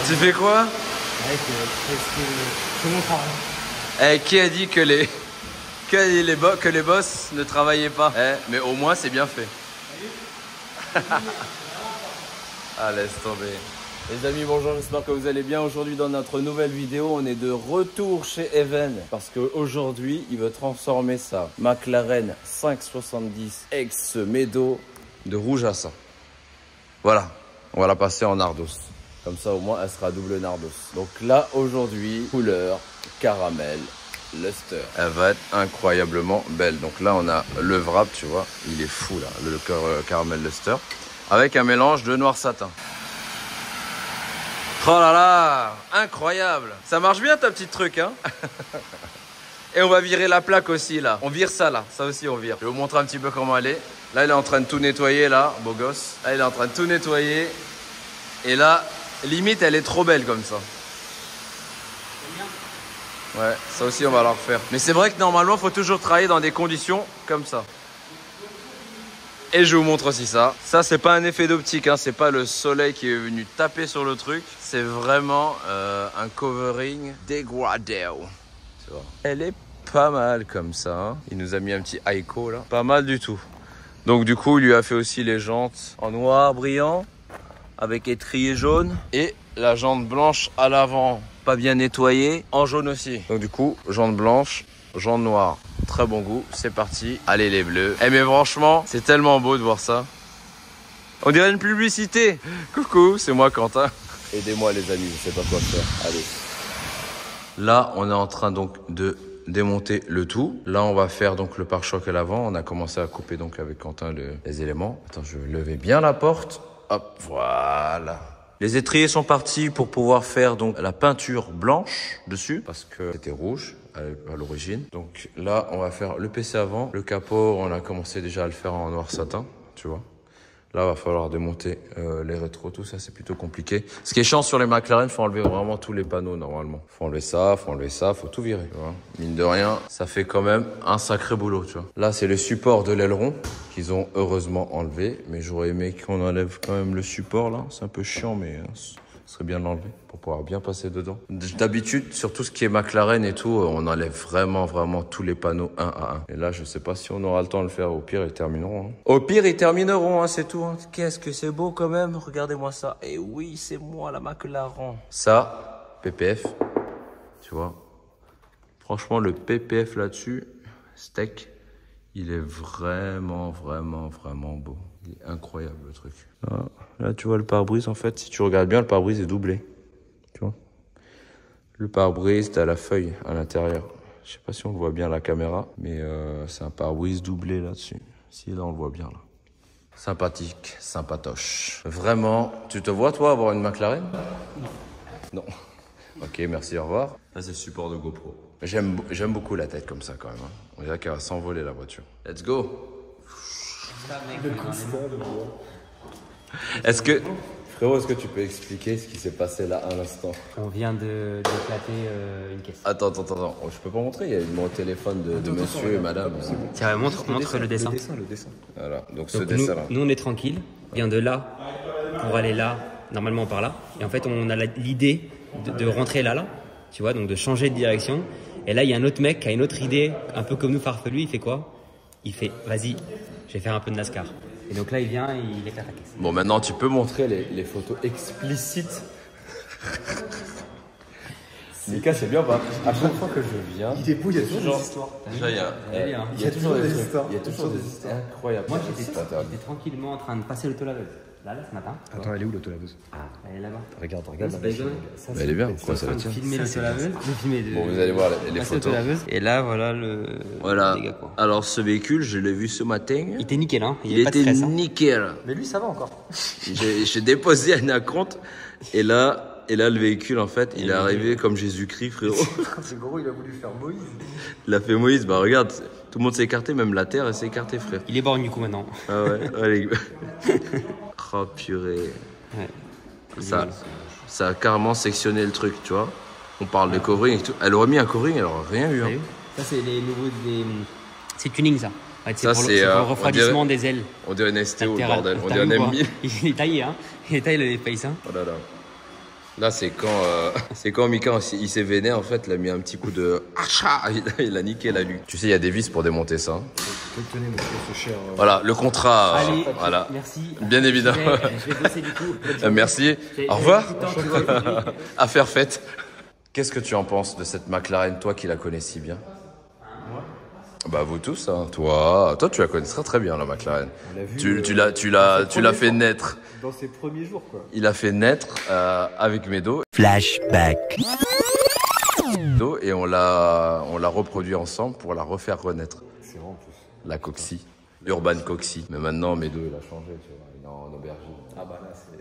Tu fais quoi? C'est mon travail. Eh, qui a dit que que les boss ne travaillaient pas? Eh, mais au moins c'est bien fait. Ah, laisse tomber. Les amis, bonjour, j'espère que vous allez bien. Aujourd'hui, dans notre nouvelle vidéo, on est de retour chez Even. Parce qu'aujourd'hui, il veut transformer sa McLaren 570 ex Meadow de rouge à sang. Voilà, on va la passer en Nardos. Comme ça, au moins, elle sera double Nardos. Donc là, aujourd'hui, couleur caramel luster. Elle va être incroyablement belle. Donc là, on a le wrap, tu vois. Il est fou, là, le caramel luster. Avec un mélange de noir satin. Oh là là, incroyable. Ça marche bien ta petite truc, hein. Et on va virer la plaque aussi, là. On vire ça, là. Ça aussi, on vire. Je vais vous montrer un petit peu comment elle est. Là, il est en train de tout nettoyer, là. Beau gosse. Là, il est en train de tout nettoyer. Et là, limite, elle est trop belle comme ça. Ouais, ça aussi, on va la refaire. Mais c'est vrai que normalement, il faut toujours travailler dans des conditions comme ça. Et je vous montre aussi ça. Ça, c'est pas un effet d'optique, hein. C'est pas le soleil qui est venu taper sur le truc. C'est vraiment un covering dégradé. Tu vois. Elle est pas mal comme ça, hein. Il nous a mis un petit Aiko là. Pas mal du tout. Donc du coup, il lui a fait aussi les jantes en noir brillant avec étrier jaune. Et la jante blanche à l'avant, pas bien nettoyée, en jaune aussi. Donc du coup, jante blanche, jante noire. Très bon goût, c'est parti. Allez les bleus. Eh mais franchement, c'est tellement beau de voir ça. On dirait une publicité. Coucou, c'est moi Quentin. Aidez-moi les amis, je sais pas quoi faire. Allez. Là, on est en train donc de démonter le tout. Là, on va faire donc le pare-choc à l'avant. On a commencé à couper donc avec Quentin les éléments. Attends, je vais lever bien la porte. Hop, voilà. Les étriers sont partis pour pouvoir faire donc la peinture blanche dessus parce que c'était rouge à l'origine. Donc là, on va faire le PC avant. Le capot, on a commencé déjà à le faire en noir satin, tu vois. Là, il va falloir démonter les rétros, tout ça, c'est plutôt compliqué. Ce qui est chiant sur les McLaren, faut enlever vraiment tous les panneaux normalement. Faut enlever ça, faut tout virer, tu vois. Mine de rien, ça fait quand même un sacré boulot, tu vois. Là, c'est le support de l'aileron qu'ils ont heureusement enlevé. Mais j'aurais aimé qu'on enlève quand même le support, là. C'est un peu chiant, mais ce serait bien de l'enlever pour pouvoir bien passer dedans. D'habitude, sur tout ce qui est McLaren et tout, on enlève vraiment tous les panneaux un à un. Et là, je sais pas si on aura le temps de le faire. Au pire, ils termineront. Hein. Au pire, ils termineront, hein, c'est tout. Hein. Qu'est-ce que c'est beau quand même. Regardez-moi ça. Et oui, c'est moi, la McLaren. Ça, PPF, tu vois. Franchement, le PPF là-dessus, steak, il est vraiment beau. Il est incroyable, le truc. Là, tu vois le pare-brise, en fait, si tu regardes bien, le pare-brise est doublé. Tu vois. Le pare-brise, t'as la feuille à l'intérieur. Je sais pas si on le voit bien à la caméra, mais c'est un pare-brise doublé là-dessus. Si, là, on le voit bien, là. Sympathique, sympatoche. Vraiment, tu te vois, toi, avoir une McLaren? Non. Ok, merci, au revoir. Là, c'est le support de GoPro. J'aime beaucoup la tête comme ça, quand même. Hein. On dirait qu'elle va s'envoler, la voiture. Let's go. Est-ce que... Frérot, est-ce que tu peux expliquer ce qui s'est passé là à l'instant? On vient d'éclater une caisse. Attends. Oh, je peux pas montrer, il y a mon téléphone de monsieur et madame. Tiens, montre le dessin. Le dessin. Voilà, donc ce Donc dessin-là. nous, on est tranquille. On vient de là pour aller là, normalement par là. Et en fait, on a l'idée de rentrer là. Tu vois, donc de changer de direction. Et là, il y a un autre mec qui a une autre idée, un peu comme nous, farfelu. Il fait quoi? Il fait, vas-y, je vais faire un peu de NASCAR. Et donc là, il vient et il éclate la caisse. Bon, maintenant, tu peux montrer les photos explicites. Mika, c'est bien, pas? À chaque fois que je viens... Il dépouille, il y a toujours des histoires. Déjà, il y a toujours des histoires. Il y a toujours des histoires incroyables. Moi, j'étais tranquillement en train de passer l'autolaveuse. Là, ce matin. Attends, elle est où l'autolaveuse? Ah, elle est là-bas. Regarde C'est Elle est bien, quoi, ça la tient. filmer l'autolaveuse. Bon, vous allez voir les photos. Et là, voilà le dégât, quoi. Alors, ce véhicule, je l'ai vu ce matin. Il était nickel, hein. Il était nickel. Mais lui, ça va encore. J'ai déposé un acompte et là, le véhicule, en fait, il est arrivé comme Jésus-Christ, frérot. C'est gros, il a voulu faire Moïse. Il a fait Moïse, bah regarde, tout le monde s'est écarté, même la terre, elle s'est écartée, frère. Il est borgne du coup maintenant. Ah ouais, allez. Oh purée. Ouais. Ça a carrément sectionné le truc, tu vois. On parle de covering et tout. Elle aurait mis un covering, elle aurait rien eu. Hein. Ça, c'est les nouveaux... C'est tuning, ça. Ouais, Ça, c'est pour le refroidissement des ailes. On dirait une STO, latéral. bordel. On T'as dirait vu, un quoi? M1000. Il est taillé, hein. Il est taillé, les face, hein. Oh là là. Là, c'est quand Mika, il s'est vénère, en fait, il a mis un petit coup de... Acha, il a niqué la nuque. Tu sais, il y a des vis pour démonter ça. Tenez, monsieur, ce cher. Voilà, le contrat. Allez, voilà. merci. Bien évidemment. Je vais bosser du coup. Merci. Au revoir. Tu vois, Affaire faite. Qu'est-ce que tu en penses de cette McLaren, toi qui la connais si bien? Moi. Bah vous tous, hein. Toi, tu la connais très bien, la McLaren. On l'a vu, Tu l'as fait naître. Dans ses premiers jours, quoi. Il a fait naître avec Medo. Flashback. Et on l'a reproduit ensemble pour la refaire renaître. C'est vrai en plus. La Coxie. Urban Coxie. Mais maintenant, Medo, il a changé, tu vois. Il est en aubergine. Ah bah là, c'est...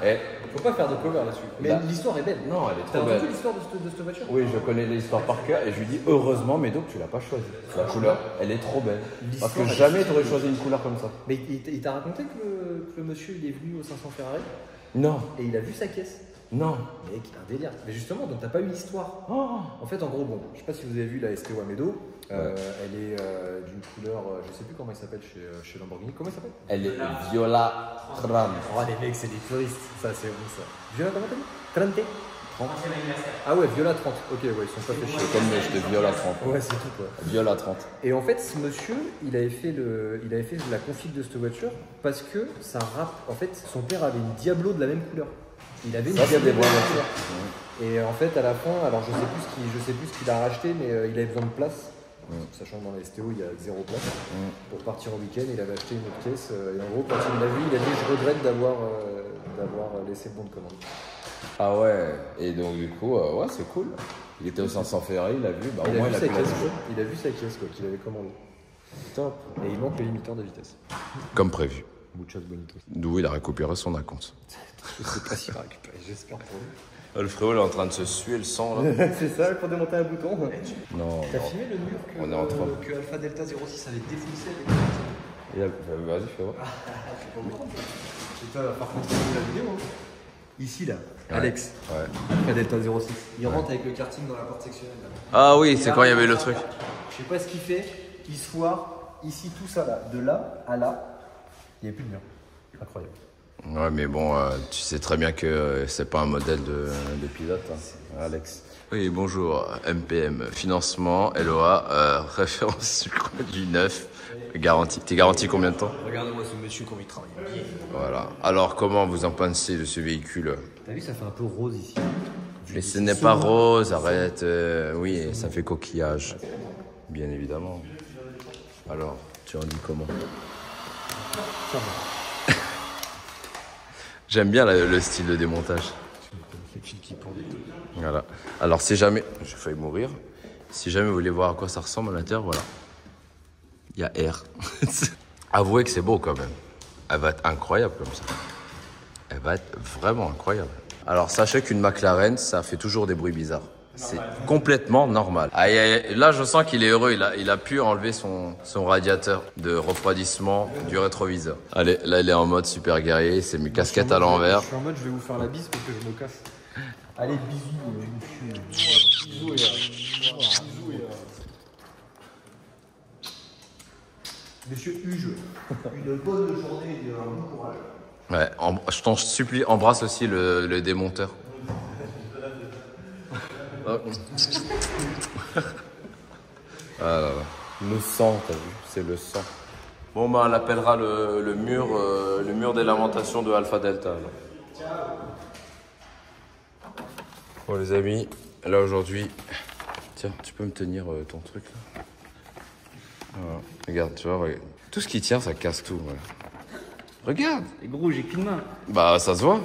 Eh, Faut pas faire de cover là-dessus. Mais Là. l'histoire est belle. non, elle est T'as trop entendu belle. l'histoire de cette voiture? Oui, je connais l'histoire par cœur et je lui dis heureusement, Medo, que tu l'as pas choisi. La couleur, elle est trop belle. L'histoire, Parce que elle jamais est tu aurais choisi une couleur comme ça. Mais il t'a raconté que le monsieur il est venu au 500 Ferrari Non, et il a vu sa caisse. non. Mec, il a un délire. Mais justement, donc t'as pas eu l'histoire. En fait, en gros, bon, je sais pas si vous avez vu la STO Medo. Elle est d'une couleur, je sais plus comment elle s'appelle chez Lamborghini. Comment elle s'appelle? Elle est viola tram. Oh, les mecs, c'est des puristes. Ça, c'est bon ça. Viola, comment t'as dit? 30. Ah ouais, Viola 30. Ok, ouais, ils sont pas fait chier. C'est comme j'étais viola 30. Ouais, c'est tout quoi. Viola 30. Et en fait, ce monsieur, il avait fait la config de cette voiture parce que ça rappe. En fait, son père avait une Diablo de la même couleur. Il avait une Ça, c'est Diablo des de bonnes la même voitures. couleur. Et en fait, à la fin, alors je sais plus ce qu'il a racheté, mais il avait besoin de place. Sachant que dans la STO, il y a 0 place. Pour partir en week-end, il avait acheté une autre caisse. Et en gros, quand il l'a vu, il a dit je regrette d'avoir laissé le bon de commande. Ah ouais, et donc du coup, ouais, c'est cool. Il était au 500 Ferrari, il a vu, bah au moins il a pu la toucher. Il a vu sa caisse quoi, qu'il avait commandé. Top. Et il manque le limiteur de vitesse. Comme prévu. Muchas bonitos. D'où il a récupéré son acompte. Je sais pas s'il va récupérer, j'espère pour lui. Le frérot, il est en train de se suer le sang là. C'est ça, pour démonter un bouton. Non, T'as non. filmé le mur On est en train. que Alpha Delta 06 avait défoncé Vas-y, fais voir. Et toi, par contre, tu as la vidéo hein. Ici là, Ouais. Alex, Ouais. Alpha Delta 06. Il rentre avec le karting dans la porte sectionnelle là. Ah oui, c'est quand il y avait le truc. Je sais pas ce qu'il fait, il se foire ici tout ça là, de là à là, il n'y a plus de mur. Incroyable. Ouais, mais bon, tu sais très bien que c'est pas un modèle de pilote, hein, Alex. Oui, bonjour, MPM, financement, LOA, référence, je crois, du 9, garantie. T'es garanti combien de temps? Regarde-moi ce monsieur comme il travaille bien. Voilà. Alors, comment vous en pensez de ce véhicule? T'as vu, ça fait un peu rose ici. Mais ce n'est pas rose, arrête. Oui, ça fait coquillage. Bien évidemment. Alors, tu en dis comment? Ça va. J'aime bien le style de démontage. Les fils qui pendent et tout. Voilà. Alors, si jamais... J'ai failli mourir. Si jamais vous voulez voir à quoi ça ressemble à l'intérieur, voilà. Il y a R. Avouez que c'est beau quand même. Elle va être incroyable comme ça. Elle va être vraiment incroyable. Alors, sachez qu'une McLaren, ça fait toujours des bruits bizarres. C'est complètement normal. Aïe, aïe, là, je sens qu'il est heureux. Il a pu enlever son radiateur de refroidissement du rétroviseur. Allez, là, il est en mode super guerrier. Il s'est mis casquette à l'envers. Je suis en mode, je vais vous faire la bise pour que je me casse. Allez, bisous, bisous, Monsieur Huge, une bonne journée et un bon courage. Ouais, je t'en supplie, embrasse aussi le démonteur. Oh. Ah là là. Le sang, t'as vu, c'est le sang. Bon bah on appellera le mur des lamentations de Alpha Delta. Alors. Bon les amis, là aujourd'hui, tiens, tu peux me tenir ton truc là. Voilà. Regarde, tu vois, regarde. Tout ce qui tient, ça casse tout. Ouais. Regarde. Et gros, j'ai qu'une main. Bah ça se voit.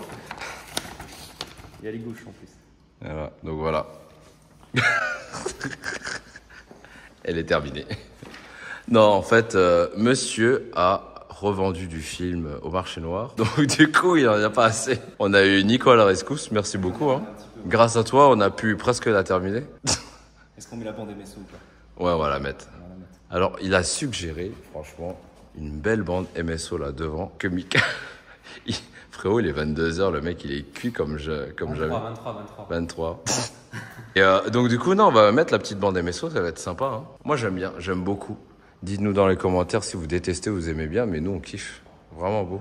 Il y a les gauches en plus. Voilà, donc voilà. Elle est terminée. Non, en fait, monsieur a revendu du film au marché noir. Donc du coup, il n'y en a pas assez. On a eu Nico à la rescousse, merci beaucoup. Hein. Grâce à toi, on a pu presque la terminer. Est-ce qu'on met la bande MSO ou pas? Ouais, on va la mettre. Alors, il a suggéré, franchement, une belle bande MSO là devant que Mika... Frérot, il est 22h, le mec, il est cuit comme jamais. 23. Et donc du coup, non, on va mettre la petite bande MSO, ça va être sympa. Hein. Moi, j'aime bien, j'aime beaucoup. Dites-nous dans les commentaires si vous détestez ou vous aimez bien, mais nous, on kiffe. Vraiment beau.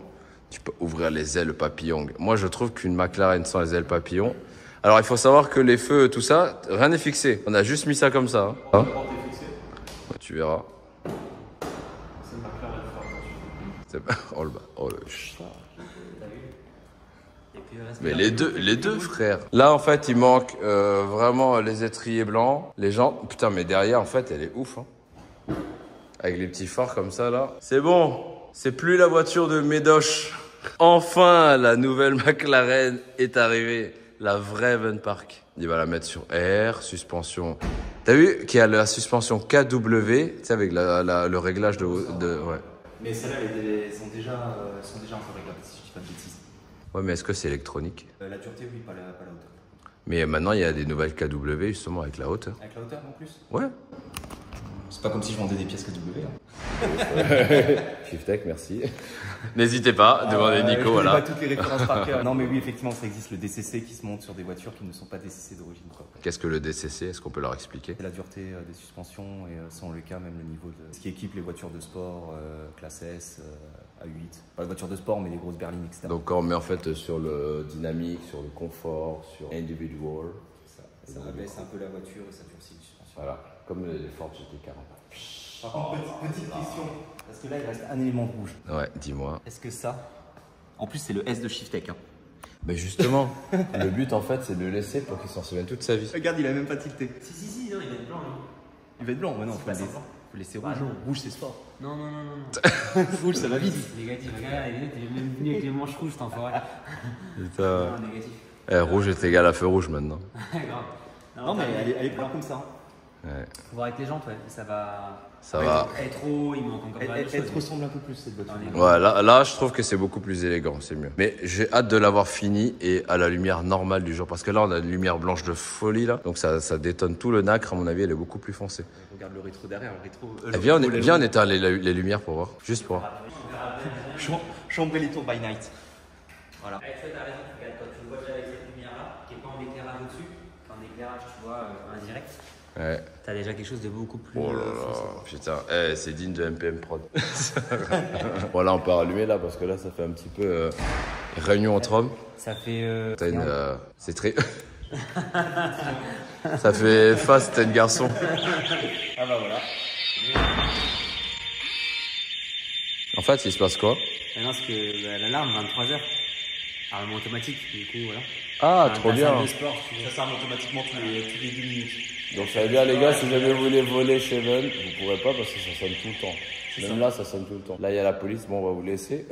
Tu peux ouvrir les ailes papillons. Moi, je trouve qu'une McLaren sans les ailes papillons... Alors, il faut savoir que les feux, tout ça, rien n'est fixé. On a juste mis ça comme ça. Hein. Ouais, tu verras. C'est McLaren. Oh le bas. Oh le chat. Mais les deux frères. Là en fait il manque vraiment les étriers blancs, les jantes. Putain mais derrière en fait elle est ouf. Hein. Avec les petits phares comme ça là. C'est bon, c'est plus la voiture de Médoche. Enfin la nouvelle McLaren est arrivée. La vraie Van Park. Il va la mettre sur R, suspension. T'as vu qu'il y a la suspension KW, tu sais avec le réglage de ouais. Mais celles-là elles sont déjà un peu réglables si je dis pas de bêtises. Ouais, mais est-ce que c'est électronique? La dureté, oui, pas la hauteur. Mais maintenant, il y a des nouvelles KW justement avec la hauteur. Avec la hauteur en plus? Ouais. C'est pas comme si je vendais des pièces KW. Hein. Shiftech, merci. N'hésitez pas, demandez Nico, je voilà. pas toutes les références par cœur. Non, mais oui, effectivement, ça existe le DCC qui se monte sur des voitures qui ne sont pas DCC d'origine. Qu'est-ce que le DCC? Est-ce qu'on peut leur expliquer? C'est la dureté des suspensions et sans le cas, même le niveau de ce qui équipe les voitures de sport, classe S, A8. Pas les voitures de sport, mais les grosses berlines, etc. Donc, quand on met en fait sur le dynamique, sur le confort, sur individual, ça abaisse un peu la voiture et ça durcit les suspensions. Voilà, comme les Ford GT40. Par contre, petite question, parce que là, il reste un élément rouge. Ouais, dis-moi. Est-ce que ça... En plus, c'est le S de Shiftech. Hein. Mais justement, le but en fait, c'est de le laisser pour qu'il s'en souvienne toute sa vie. Regarde, il a même pas tilté. Si, non, il va être blanc, lui. Il va être blanc, ouais, non, faut le laisser rouge. non. Rouge, c'est sport. Non. Rouge, ça va vite. Négatif, regarde, il est même venu avec les manches rouges, cet enfoiré. Putain. Non, négatif. Rouge est égal à feu rouge maintenant. Grave. Non, mais elle est blanc comme ça. Ouais. Faut voir avec les jantes, ouais. Ça va. Ça va. Elle est trop, il manque encore pas mal de Elle choses. te ressemble un peu plus, cette voiture. Ouais, là, je trouve que c'est beaucoup plus élégant, c'est mieux. Mais j'ai hâte de l'avoir fini et à la lumière normale du jour. Parce que là, on a une lumière blanche de folie, là. Donc ça détonne tout le nacre, à mon avis, elle est beaucoup plus foncée. Regarde le rétro derrière, le rétro. Viens, on éteint les lumières pour voir. Juste pour voir. Chambrer les tours by night. Voilà. Avec ça, t'as raison. Regarde, quand tu le vois déjà avec cette lumière-là, qui est pas en éclairage au-dessus, en éclairage, tu vois, indirect. Ouais. T'as déjà quelque chose de beaucoup plus. Oh là là, putain, c'est digne de MPM Prod. Voilà, on peut rallumer là parce que là, ça fait un petit peu réunion entre hommes. Ça fait. T'as une, c'est très. Ça fait face, t'es une garçon. Ah bah voilà. En fait, il se passe quoi? Non, parce que l'alarme, 23h. Alarme automatique, du coup, voilà. Ah, Enfin, trop ta bien. salle de sport, tu vois. Ça s'arme automatiquement tous les 2 minutes. Donc ça veut dire les gars, si jamais vous voulez voler chez Ven, vous pourrez pas parce que ça sonne tout le temps. Même là, ça sonne tout le temps. Là, il y a la police, bon, on va vous laisser.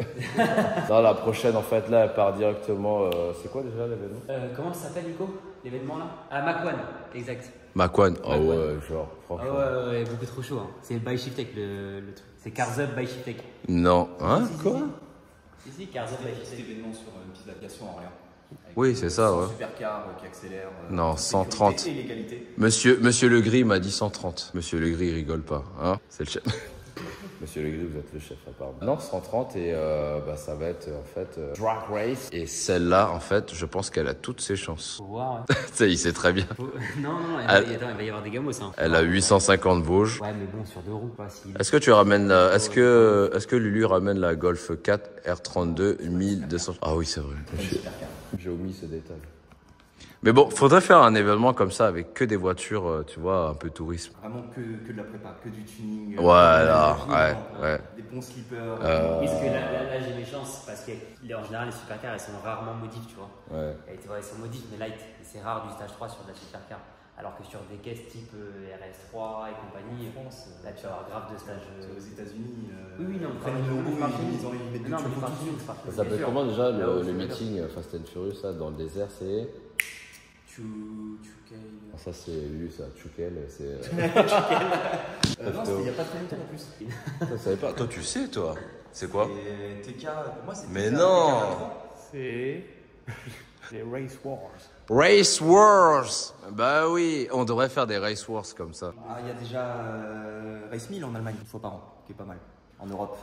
Dans la prochaine, en fait, là, elle part directement. C'est quoi déjà l'événement? Comment ça s'appelle, Nico? L'événement là? Ah, Macwan, exact. Macwan. Oh ouais, genre, franchement. Ah ouais, beaucoup trop chaud. Hein. C'est by Shiftech le truc. C'est Cars Up by Shiftech. Non. Hein? Quoi? Si, Cars Up by Cet Shiftech. événement sur une piste d'aviation en rien. Oui, c'est ça, ouais. Supercar qui accélère. Non, 130. Et l'égalité. Monsieur Legris m'a dit 130. Monsieur Legris, il rigole pas, hein? C'est le chef. Monsieur Legris, vous êtes le chef, apparemment. Non, 130 et ça va être en fait Drag Race. Et celle-là, en fait, je pense qu'elle a toutes ses chances. Faut voir, ouais. Tu sais, il sait très bien. Non, Elle- attends, il va y avoir des gamos. Hein. Elle a 850 Vosges. Ouais, mais bon, sur 2 roues, quoi. Si... Est-ce que tu ramènes est-ce que Lulu ramène la Golf 4 R32 1200? Ah oui, c'est vrai. J'ai omis ce détail. Mais bon, faudrait faire un événement comme ça avec que des voitures, tu vois, un peu tourisme. Vraiment que de la prépa, que du tuning. Voilà, ouais. ouais. Des bons slippers. Oui, parce que là j'ai mes chances, parce que en général, les supercars, elles sont rarement modifs, tu vois. Ouais. Elles sont modifs, mais light. Et c'est rare du stage 3 sur de la supercar. Alors que sur des caisses type RS3 et compagnie, là tu vas avoir grave de stage. Aux États-Unis. Oui, non, ils prennent le logo, ils mettent des non, mais turbos partout, tout de suite. partout. Ça s'appelle Bien sûr. comment déjà Là où le je veux meeting Fast and Furious là, dans le désert? C'est. Ah, ça c'est Lulu, ça. Chukel, c'est. Non, c'était il n'y a pas très longtemps en plus. Je savais pas. Toi, tu sais, toi. C'est quoi? Et TK, pour moi c'est Mais TK, non. C'est les Race Wars. Race Wars. Bah oui, on devrait faire des Race Wars comme ça. Ah, il y a déjà Race 1000 en Allemagne, une fois par an, qui est pas mal. En Europe.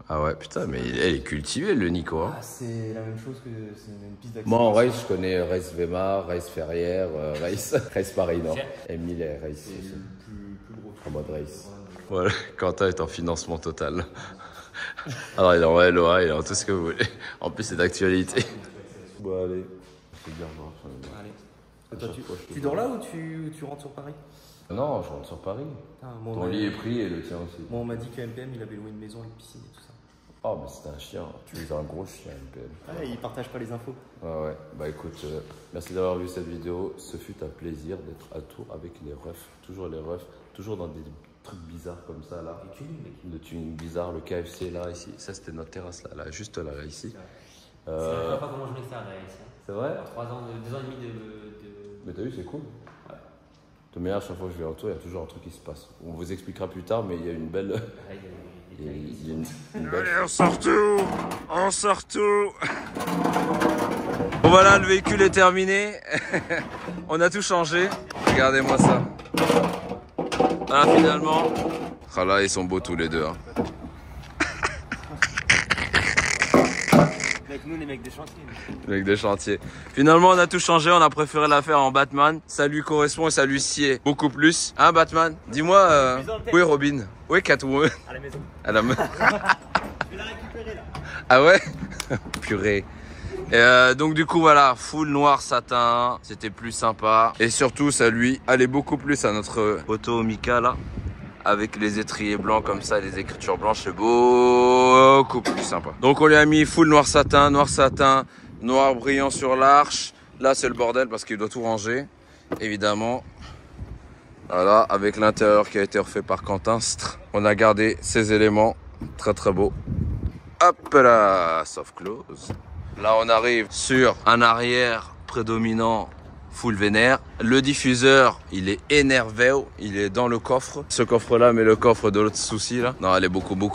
Ah ouais, putain, mais elle est cultivée, le Nico. Hein. Ah, c'est la même chose que c'est une piste d'accélération. Moi, en race, je connais Race Weimar, Race Ferrière, Race Paris Nord. Et 1000 Race. C'est le plus gros truc. En mode race. Voilà, Quentin est en financement total. Alors il est en LOA, il est en tout ce que vous voulez. En plus c'est d'actualité. Bon allez, c'est bien. Allez. Toi, tu dors là ou tu rentres sur Paris? Non, je rentre sur Paris. Ton lit est pris et le tien aussi. Bon, on m'a dit que MPM il avait loué une maison avec piscine et tout ça. Oh mais c'était un chien, tu es un gros chien MPM. Ouais, il partage pas les infos. Ouais, bah écoute, merci d'avoir vu cette vidéo. Ce fut un plaisir d'être à Tours avec les refs. Toujours les refs, toujours dans des trucs bizarres comme ça là. Le tuning bizarre, le KFC là, ici. Ça c'était notre terrasse là, juste là, ici. C'est la première fois qu'on mange l'extérieur ici. C'est vrai? 3 ans, 2 ans et demi de... Mais t'as vu, c'est cool. Ouais. De manière, à chaque fois que je vais en Tours, il y a toujours un truc qui se passe. On vous expliquera plus tard, mais il y a une belle... Il y a une belle... Allez, on sort tout! On sort tout! Bon voilà, le véhicule est terminé. On a tout changé. Regardez-moi ça. Voilà, finalement. Ah là, ils sont beaux tous les deux. Hein. Avec nous, les mecs des chantiers. Les mecs des chantiers. Finalement, on a tout changé. On a préféré la faire en Batman. Ça lui correspond et ça lui sied beaucoup plus. Hein, Batman? Dis-moi, où est Robin? Où est Catwoman? À la maison. À la maison. Je vais la récupérer là. Ah ouais? Purée. Et donc du coup voilà, full noir satin, c'était plus sympa. Et surtout ça lui allait beaucoup plus à notre auto Mika là. Avec les étriers blancs comme ça, les écritures blanches, c'est beaucoup plus sympa. Donc on lui a mis full noir satin, noir brillant sur l'arche. Là c'est le bordel parce qu'il doit tout ranger, évidemment. Voilà, avec l'intérieur qui a été refait par Quentin. On a gardé ces éléments, très très beau. Hop là, soft close. Là, on arrive sur un arrière prédominant full vénère. Le diffuseur, il est énervé, il est dans le coffre. Ce coffre-là, mais le coffre de l'autre souci là. Non, elle est beaucoup mieux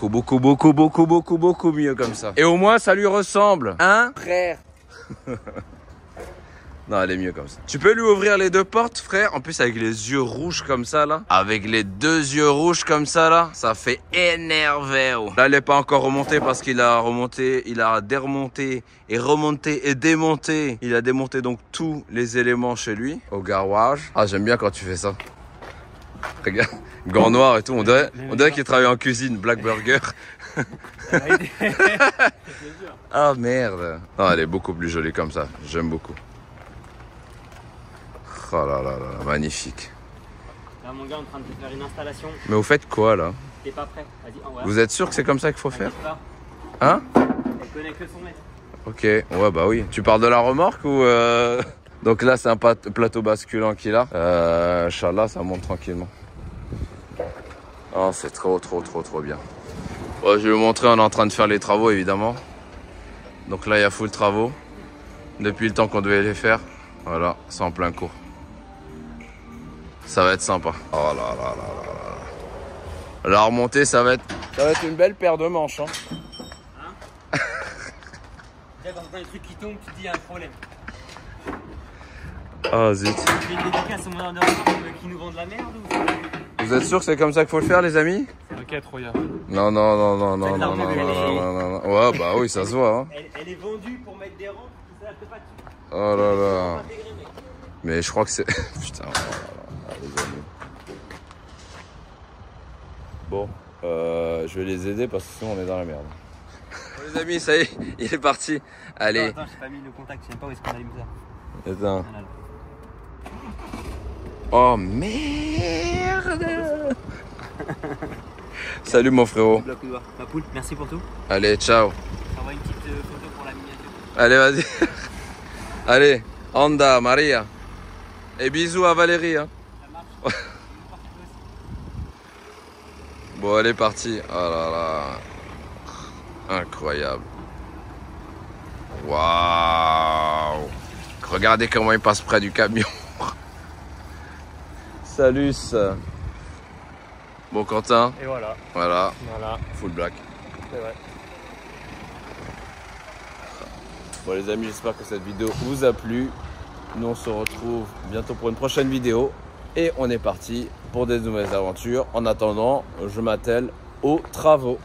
comme ça. Et au moins, ça lui ressemble, hein, frère? Non, elle est mieux comme ça. Tu peux lui ouvrir les deux portes, frère? En plus, avec les yeux rouges comme ça, là. Avec les deux yeux rouges comme ça, là. Ça fait énervé. Oh. Là, elle n'est pas encore remontée parce qu'il a remonté, il a déremonté et remonté et démonté. Il a démonté donc tous les éléments chez lui, au garage. Ah, j'aime bien quand tu fais ça. Regarde, gants noirs et tout. On dirait qu'il travaille en cuisine, Black Burger. Ah, merde. Non, elle est beaucoup plus jolie comme ça. J'aime beaucoup. Oh là là là, magnifique. Là, mon gars, on est en train de faire une installation. Mais vous faites quoi là? T'es pas prêt? Vas-y, envoie. Vous êtes sûr que c'est comme ça qu'il faut faire? Pas. Hein? Elle connaît que son maître. Ok, ouais bah oui. Tu parles de la remorque ou Donc là c'est un plateau basculant qu'il a. Inch'Allah, ça monte tranquillement. Oh, c'est trop bien. Bon, je vais vous montrer, on est en train de faire les travaux évidemment. Donc là il y a full travaux. Depuis le temps qu'on devait les faire. Voilà, c'est en plein cours. Ça va être sympa. Oh là là là là là. La remontée, ça va être une belle paire de manches. Hein. Déjà, quand les trucs qui tombent, tu te dis il y a un problème. Ah zut. Tu fais une dédicace au meneur de remorque qui nous vend de la merde ou... Vous êtes sûr que c'est comme ça qu'il faut le faire, les amis? T'inquiète, regarde. Non. Ouais, bah oui, ça se voit. Hein. Elle est vendue pour mettre des rampes qui s'adaptent pas dessus. Oh là là. Mais je crois que c'est... Putain, oh là là, les amis. Bon, je vais les aider parce que sinon on est dans la merde. Bon, les amis, ça y est, il est parti. Allez. Attends, j'ai pas mis le contact, je sais pas où est-ce qu'on allume ça. Attends. Oh merde. Salut mon frérot. Ma poule, merci pour tout. Allez, ciao. J'envoie une petite photo pour la miniature. Allez, vas-y. Allez, Anda, Maria. Et bisous à Valérie. Hein. Ça marche. Bon, elle est partie. Oh là là. Incroyable. Waouh. Regardez comment il passe près du camion. Salut. Bon, Quentin. Et voilà. Voilà. Voilà. Full black. C'est vrai. Bon les amis, j'espère que cette vidéo vous a plu. Nous on se retrouve bientôt pour une prochaine vidéo. Et on est parti pour des nouvelles aventures. En attendant, je m'attelle aux travaux.